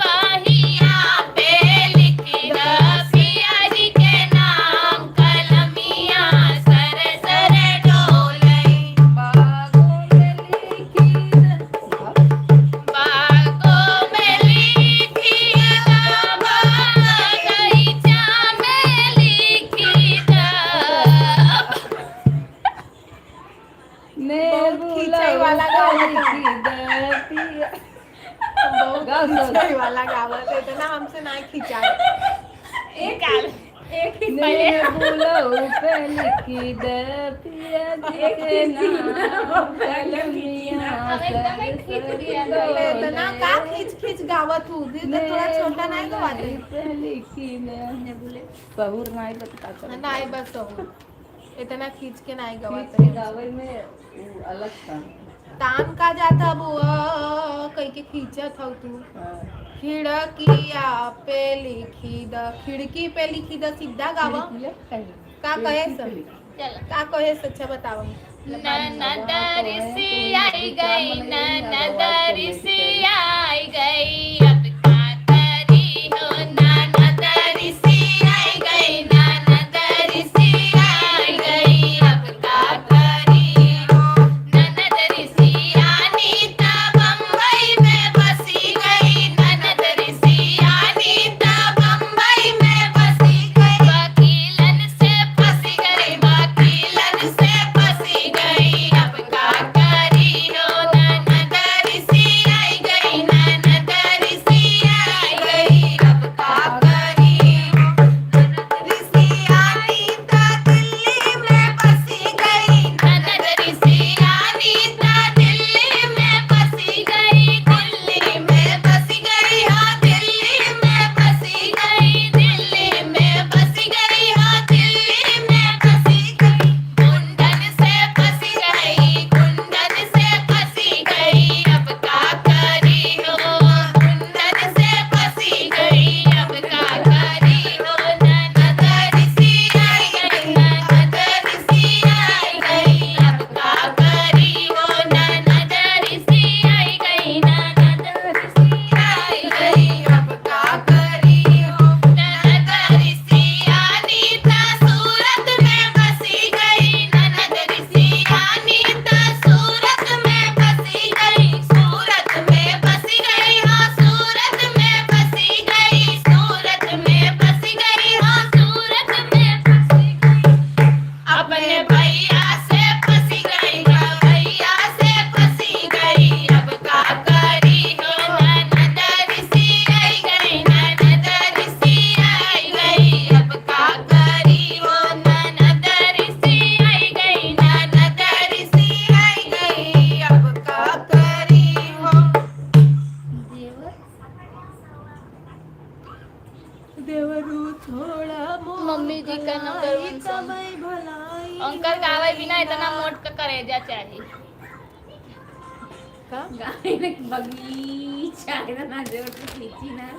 बहिया पे लिखी दा, पिया जी के नाम, कलमिया सर सर डोलई। बागों में लिखी बागों में लिखी दा, बगीचा में लिखी दा। बहुत खिंचाई वाला गावा था। लिखी द पिया। बहुत गाओ सब। खिंचाई वाला गावा था, इतना हमसे ना खिंचा। एक ही नींबू पे लिखी द पिया जी के नाम, कलमिया एकदम ही खींच दिया था। इतना का खींच खींच गावत हूँ, दिल तो थोड़ा छोटा नहीं गवाते। पे लिखी ने बोले सहूर नहीं बता कर नहीं बस हो, इतना खींच के नहीं खींच गवाते। के गावे में वो अलग था। तान का जाता बुआ कहीं के खींचा था तू। हाँ। खिड़किया पे लिखी द, खिड़की पे लिखी द, सीधा गावा। का कहे सब, चलो का कहे सच्चा बताओ। ननद ऋषि आई गई, ननद ऋषि आई गई, अब का करी हो। ननद ऋषि आई गई, ननद ऋषि आई गई, अब का करी हो। ननद ऋषि अनीता बम्बई में बसी गई, ननद ऋषि अनीता बम्बई में बसी गई। वकीलन से फंसी गई, वकीलन से फंसी गई, अब का करी हो। ननद ऋषि आई गई, ननद ऋषि करेजा चाहिए का गाय बगीचा है ना जोर से खींची ना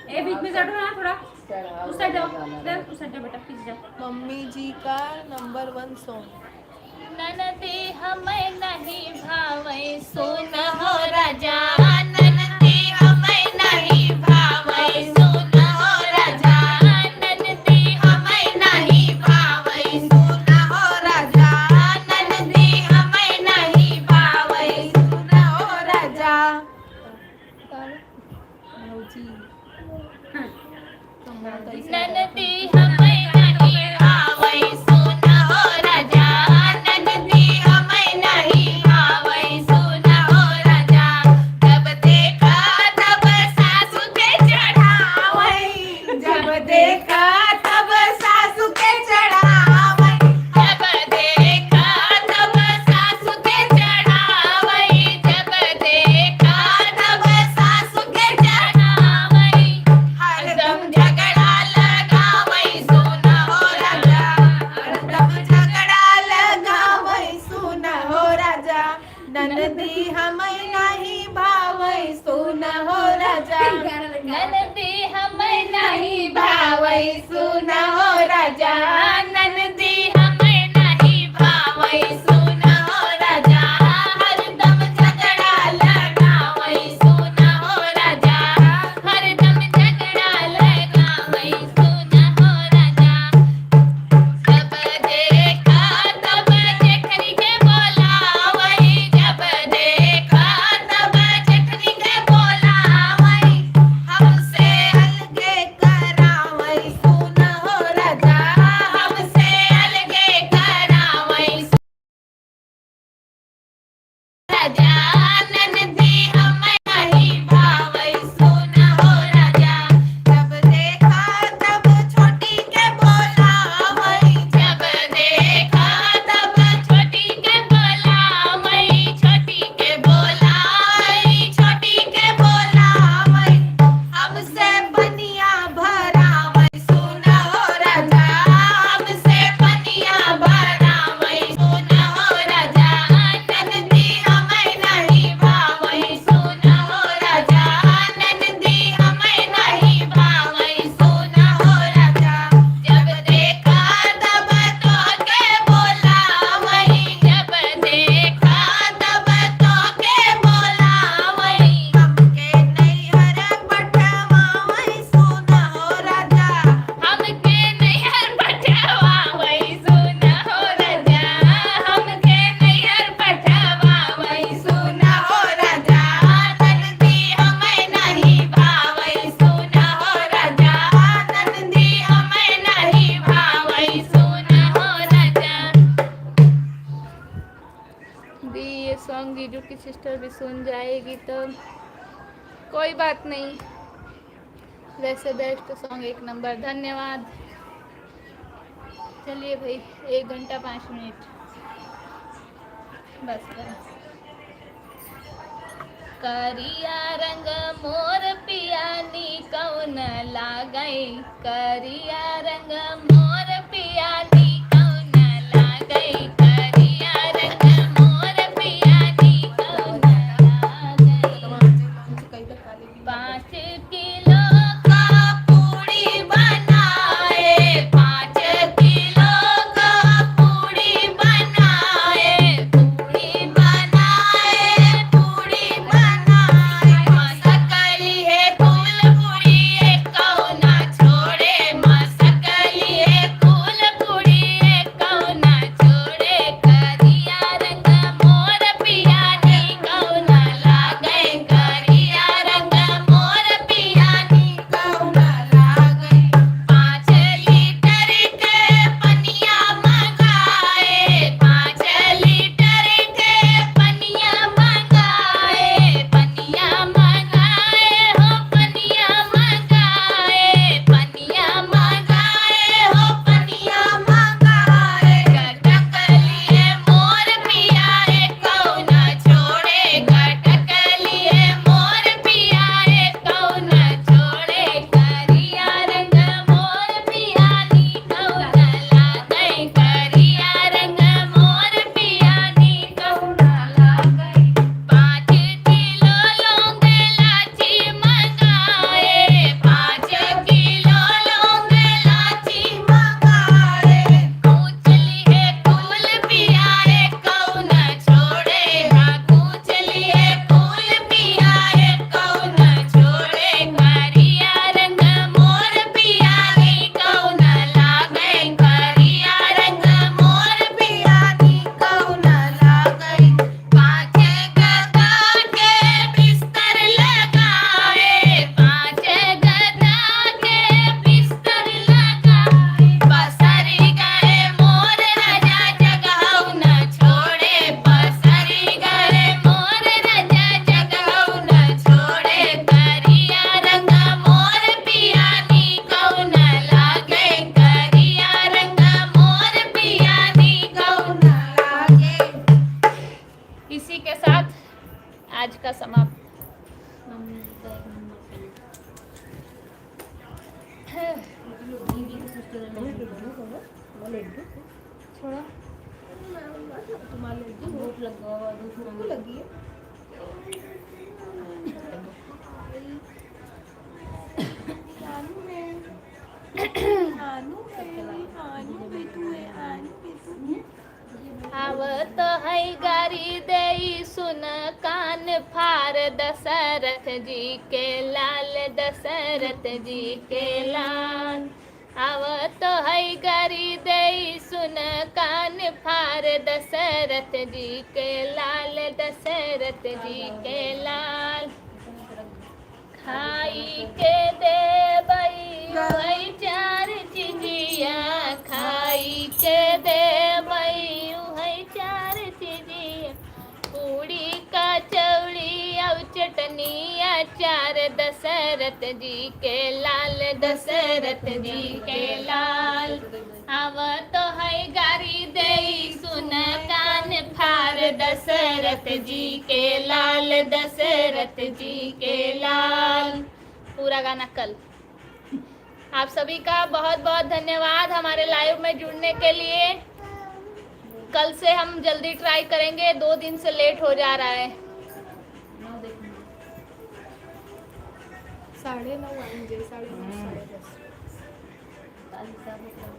ए बीच में जाओ ना थोड़ा चढ़ाव उस साइड जाओ लगाना इधर उस साइड जाओ बेटा खींच जाओ मम्मी जी का नंबर 1 सॉन्ग। ननदी हमें नहीं भावे सुन हो राजा ननदी हमें नहीं भावे सुन हो राजा ननदी हमें नहीं भावे सुन हो राजा ननदी हमें नहीं भावे सुन हो राजा जी ननदी हमें नहीं भावे सुन हो राजा ननदी हमें नहीं भावे सुन हो राजा जब देखा तब सासू के चढ़ावे जब देखा तब सासू के चढ़ावे जब देखा तब सासू के चढ़ावे जब देखा तब सासू के चढ़ावे हरदम झगड़ा लगावे सुन हो राजा हरदम झगड़ा लगावे सुन हो राजा ननदी हमें नहीं भावे सुन हो राजा। ननदी हमें नहीं भावे सुन हो राजा ननदी हमें नहीं भावे सुन हो राजा हरदम झगड़ा लगावे सुन हो राजा हरदम झगड़ा लगावे सुन हो राजा जब देखा तब जेठनी के बोलावे जब देखा तब जेठनी के बोलावे हमसे अलगे करावे सुन हो राजा हमसे अलगे करावे राजा ननदी हमें नहीं भावे सुन हो राजा जब देखा तब छोटी के बोलावे जब देखा तब छोटी के बोलावे छोटी के बोलावे छोटी के बोलावे हमसे बनिया भरावे सुन हो राजा हमसे बनिया भरावे सुन हो राजा ननदी हमें नहीं भावे सुन हो राजा ननदी हमें नहीं भावे सुन हो राजा जब देखा तब तो के बोलावे जब देखा तब तो के बोलावे हमके नैहर पठवावे सुन हो राजा हमके नैहर पठवावे सुन हो राजा हमके नैहर पठवावे सुन हो राजा ननदी हमें नहीं भावे सुन हो राजा ननदी हमें नहीं भावे सुन हो राजा दी ये सॉन्ग जीजू की सिस्टर भी सुन जाएगी तो कोई बात नहीं। वैसे बेस्ट सॉन्ग 1 नंबर, धन्यवाद। चलिए भाई 1 घंटा 5 मिनट बस बस। करिया रंग मोर पियानी कौन लागई करिया रंग मोर पियानी कौन लागई करिया रंग मोर पियानी कौन लागई 5 किलो का पूड़ी बनाए 5 किलो का पूड़ी बनाए पूड़ी बनाए पूड़ी बनाए मसकली है फूल पूड़ी कौना छोड़े मसकली है आज का समाप्त। थोड़ा आवत है गारी देई सुन कान फार दशरथ जी के लाल, दशरथ जी के लाल। आवत है गारी देई सुन कान फार दशरथ जी के लाल, दशरथ जी के लाल। खाई के दे बई चार चिजिया, खाई के दे बई चार चिजिया। पूड़ी का चौड़ी और चटनी अचार दशरथ जी के लाल, दशरथ जी के लाल। आवत है गारी देई सुन कान फार दशरथ जी के लाल, दशरथ जी के लाल। पूरा गाना कल। आप सभी का बहुत बहुत धन्यवाद हमारे लाइव में जुड़ने के लिए। कल से हम जल्दी ट्राई करेंगे, 2 दिन से लेट हो जा रहा है। 9:30 आएंगे, 9:30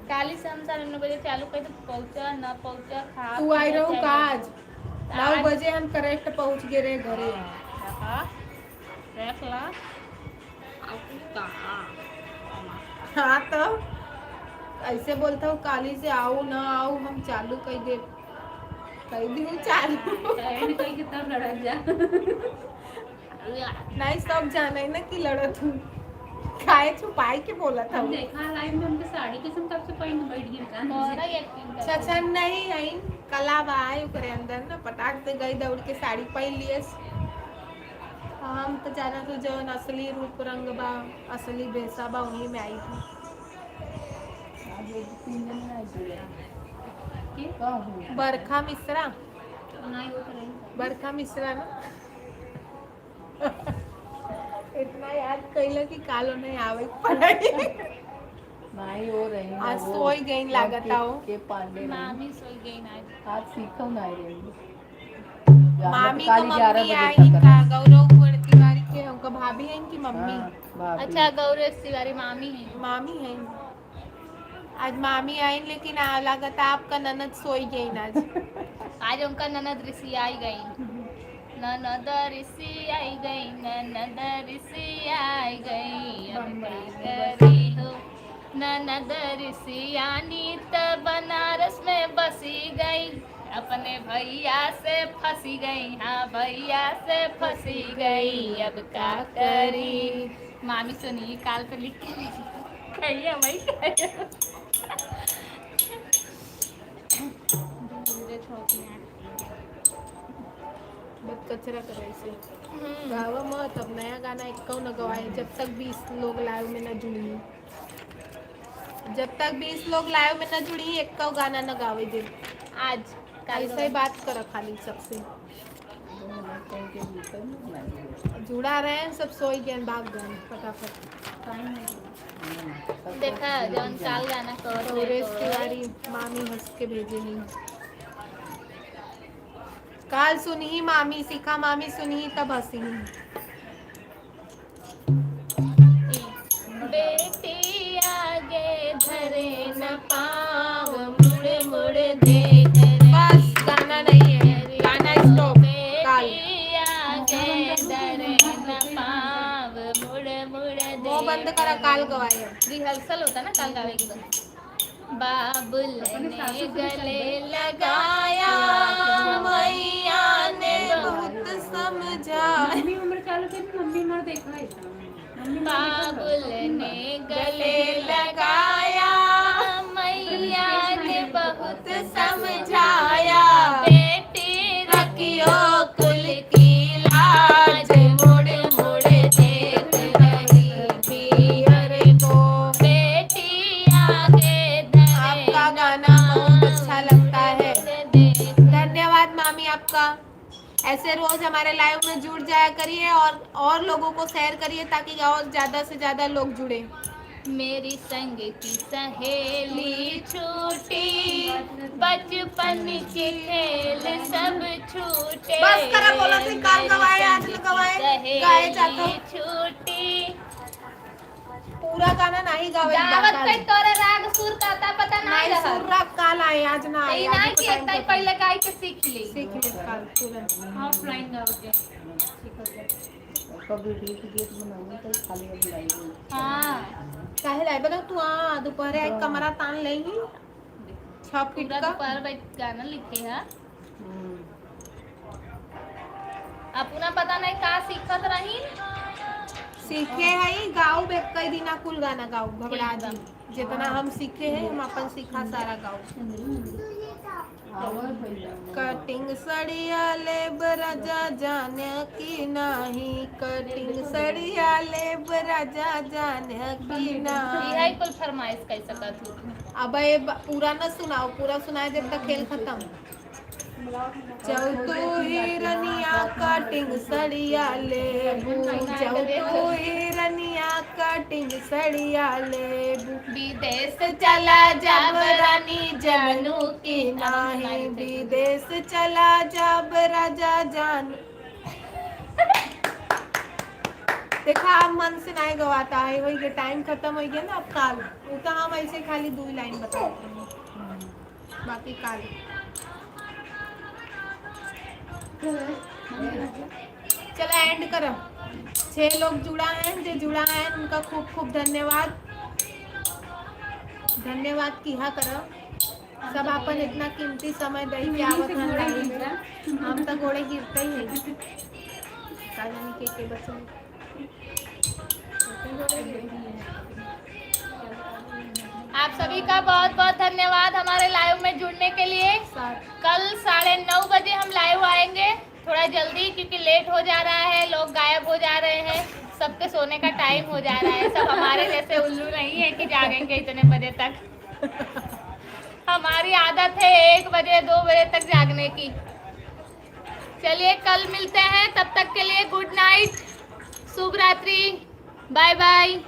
काली से हम 9:30 बजे चालू कर, तो पहुंचा न पहुंचा खा तू आई रहू का आज 9 बजे हम करेक्ट पहुंच गए रे घरे। देख ला हाँ तो ऐसे बोलता हूँ काली से आओ ना आओ, हम चालू कर दे, कर दी हूँ चालू। नहीं सब जाना है ना कि लड़त हूँ, खाए छुपाई के बोला था वो। देखा लाइव में हमके साड़ी के संग कब से पहन बैठ गई का चाचा नहीं आई कलाब आए ओकरे अंदर ना पटाख से गई दौड़ के साड़ी पहन लिए। हम तो जाना तो जौन असली रूप रंग बा, असली बेसा बा, उन्हीं में आई थी। बरखा मिश्रा, बरखा मिश्रा ना इतना याद कैला कि कालो नहीं आवे पढ़ाई। नहीं हो रही आज सोई गई लागत आओ के पांडे मामी सोई गई ना आज सीखो नहीं रही मामी को मम्मी आई का गौरव तिवारी के उनका भाभी है इनकी मम्मी। अच्छा गौरव तिवारी मामी है। मामी है आज मामी आई, लेकिन लागत आपका ननद सोई गई ना आज उनका ननद ऋषि आई गई, ननद ऋषि आई गई, ननद ऋषि आई गई। अब क्या करी हो ननद ऋषि यानी त बनारस में बसी गई, अपने भैया से फंसी गई, हाँ भैया से फंसी गई। अब क्या करी मामी सुनिए काल पे लिख के कहिए वही बहुत कचरा करे से गावा मत। अब नया गाना एक न गवाए जब तक 20 लोग लाइव में न जुड़ी, जब तक 20 लोग लाइव में न जुड़ी एक गाना न गावे दे। आज ऐसा ही बात कर खाली सबसे जुड़ा रहे हैं सब, सोई गए भाग गए फटाफट। देखा जौन काल गाना गौरेश तिवारी मामी हंस के भेजे नहीं। काल सुनी मामी सीखा, मामी सुनी तब हंसी। बेटी आगे धरे न पाव, मुड़ मुड़ देख रे। बस गाना नहीं है, गाना स्टॉप। काल बेटी आगे धरे न पाव, मुड़ मुड़ वो बंद करा, काल गवाए। रिहर्सल होता ना काल गावे की। बाबुल ने गले लगाया, मैया ने बहुत समझा। मम्मी उम्र चालू के मम्मी उम्र देखा है बाबुल ने गले लगाया, मैया ने बहुत समझाया। बेटी रखियो कुल की लाज, मुड़ मुड़ देख रही पियर को। बेटी आगे धरे आपका गाना बहुत अच्छा लगता है, धन्यवाद मामी आपका। ऐसे रोज हमारे लाइव में जुड़ जाया करिए और लोगों को शेयर करिए ताकि और ज्यादा से ज्यादा लोग जुड़े। मेरी संग की सहेली छूटी, बचपन के खेल सब छूटे। बस करा बोला से काल गवाए, आज न गवाए, गाए जातो। सहेली छूटी। पूरा गाना नहीं गावे गावत पे तोरे राग सुर का पता नहीं नहीं सुन रहा। रहा, काल आए आज ना आए। ई आज नहीं को कि टाइम एक टाइम पे पहले गाय के सीख ली। सीख ले काल तुरंत। ऑफलाइन गाओगे। कभी गीत बनाऊंगी तो खाली अब लाई हाँ काहे लाई बता तू दोपहर एक कमरा तान लेंगी 6 फीट पूरा का। दोपहर बैठ गाना लिखे है। अपना पता नहीं का सीखत रही। सीखे है गाँव में कई दिना कुल गाना गाओ घबरा ठीक बा। जी। जितना हम सीखे हैं हम अपन सीखा सारा गाओ। कटिंग सड़िया ले राजा जाने की नहीं, कटिंग सड़िया ले राजा जाने की यही नहीं। कुल फरमाइश कर सकत हूँ। अब ये पूरा न सुनाओ, पूरा सुनाए जब तक खेल खत्म। चौथो हिरनिया कटिंग सड़िया लेबू, चौथो हिरनिया कटिंग सड़िया लेबू। विदेश चला जब रानी जानू की नाही, विदेश चला जब राजा जानू। देखा आप मन से नहीं गवाता है, वही के टाइम खत्म हो गया ना। अब काल वो तो हम ऐसे खाली 2 लाइन बताते हैं, बाकी काल। चलो एंड करो। 6 लोग जुड़ा है, जो जुड़ा है उनका खूब खूब धन्यवाद। धन्यवाद किया करो सब अपन इतना कीमती समय दे के आवत हैं। हम तो घोड़े गिरते ही हैं का जानी के बच्चे। आप सभी का बहुत बहुत धन्यवाद हमारे लाइव में जुड़ने के लिए। कल 9:30 बजे हम लाइव आएंगे, थोड़ा जल्दी क्योंकि लेट हो जा रहा है, लोग गायब हो जा रहे हैं, सबके सोने का टाइम हो जा रहा है। सब हमारे जैसे उल्लू नहीं है कि जागेंगे इतने बजे तक। हमारी आदत है 1 बजे 2 बजे तक जागने की। चलिए कल मिलते हैं, तब तक के लिए गुड नाइट, शुभ रात्रि, बाय बाय।